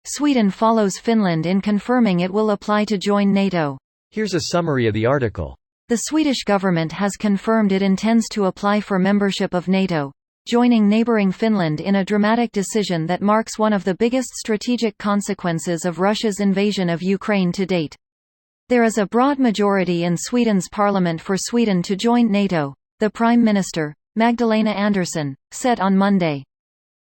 Sweden follows Finland in confirming it will apply to join NATO. Here's a summary of the article. The Swedish government has confirmed it intends to apply for membership of NATO, joining neighboring Finland in a dramatic decision that marks one of the biggest strategic consequences of Russia's invasion of Ukraine to date. There is a broad majority in Sweden's parliament for Sweden to join NATO, the Prime Minister, Magdalena Andersson, said on Monday.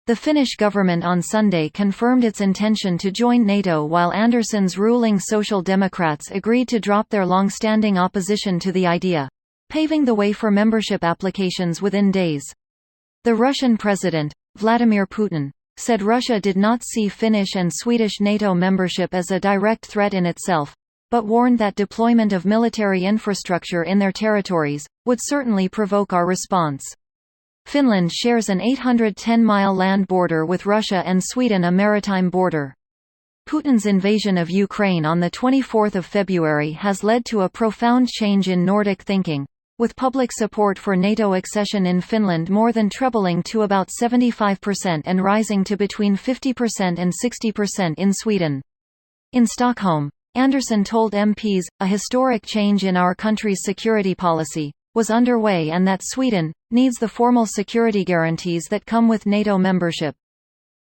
The Finnish government on Sunday confirmed its intention to join NATO while Andersson's ruling Social Democrats agreed to drop their long-standing opposition to the idea, paving the way for membership applications within days. The Russian president, Vladimir Putin, said Russia did not see Finnish and Swedish NATO membership as a direct threat in itself, but warned that deployment of military infrastructure in their territories would certainly provoke our response. Finland shares an 810-mile land border with Russia and Sweden a maritime border. Putin's invasion of Ukraine on 24 February has led to a profound change in Nordic thinking, with public support for NATO accession in Finland more than trebling to about 75% and rising to between 50% and 60% in Sweden. In Stockholm, Andersson told MPs, a historic change in our country's security policy was underway and that Sweden needs the formal security guarantees that come with NATO membership.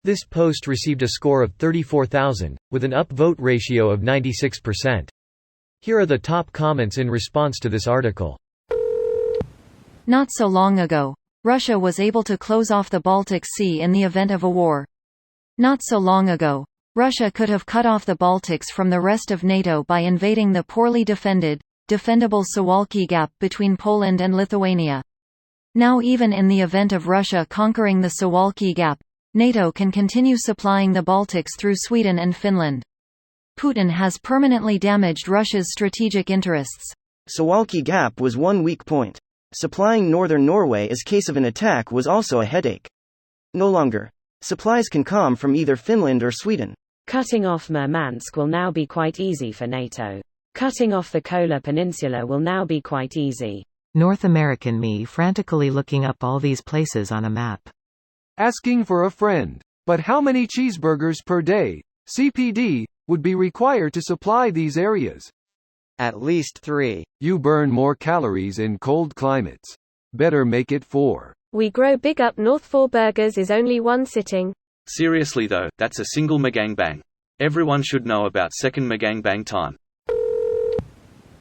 This post received a score of 34,000, with an upvote ratio of 96%. Here are the top comments in response to this article. Not so long ago, Russia was able to close off the Baltic Sea in the event of a war. Not so long ago, Russia could have cut off the Baltics from the rest of NATO by invading the poorly defendable Suwalki Gap between Poland and Lithuania. Now even in the event of Russia conquering the Suwalki Gap, NATO can continue supplying the Baltics through Sweden and Finland. Putin has permanently damaged Russia's strategic interests. Suwalki Gap was one weak point. Supplying northern Norway in case of an attack was also a headache. No longer. Supplies can come from either Finland or Sweden. Cutting off Murmansk will now be quite easy for NATO. Cutting off the Kola Peninsula will now be quite easy. North American me frantically looking up all these places on a map. Asking for a friend. But how many cheeseburgers per day, CPD, would be required to supply these areas? At least 3. You burn more calories in cold climates. Better make it 4. We grow big up north. 4 burgers is only one sitting. Seriously though, that's a single magangbang. Everyone should know about second magangbang time.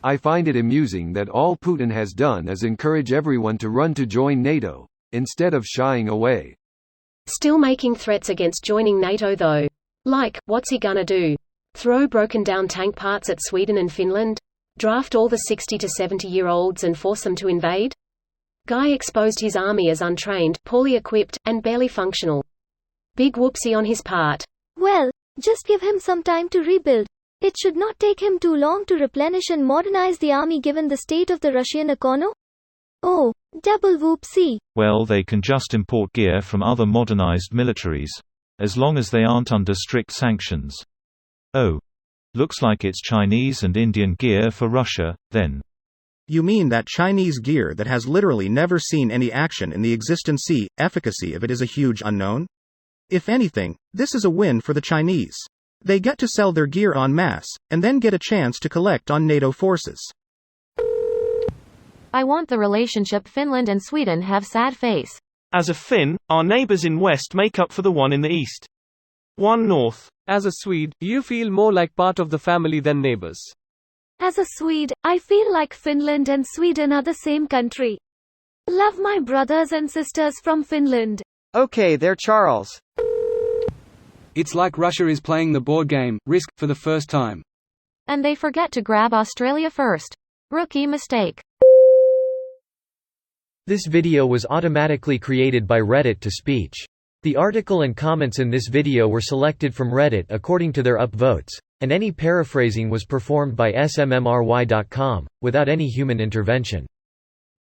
I find it amusing that all Putin has done is encourage everyone to run to join NATO, instead of shying away. Still making threats against joining NATO though. Like, what's he gonna do? Throw broken down tank parts at Sweden and Finland? Draft all the 60 to 70-year-olds and force them to invade? Guy exposed his army as untrained, poorly equipped, and barely functional. Big whoopsie on his part. Well, just give him some time to rebuild. It should not take him too long to replenish and modernize the army given the state of the Russian economy. Oh, double whoopsie. Well, they can just import gear from other modernized militaries. As long as they aren't under strict sanctions. Oh. Looks like it's Chinese and Indian gear for Russia, then. You mean that Chinese gear that has literally never seen any action in the existence? Efficacy of it is a huge unknown? If anything, this is a win for the Chinese. They get to sell their gear en masse, and then get a chance to collect on NATO forces. I want the relationship Finland and Sweden have. Sad face. As a Finn, our neighbors in West make up for the one in the East. One North. As a Swede, you feel more like part of the family than neighbors. As a Swede, I feel like Finland and Sweden are the same country. Love my brothers and sisters from Finland. Okay there, Charles. It's like Russia is playing the board game, Risk, for the first time. And they forget to grab Australia first. Rookie mistake. This video was automatically created by Reddit to speech. The article and comments in this video were selected from Reddit according to their upvotes, and any paraphrasing was performed by smmry.com, without any human intervention.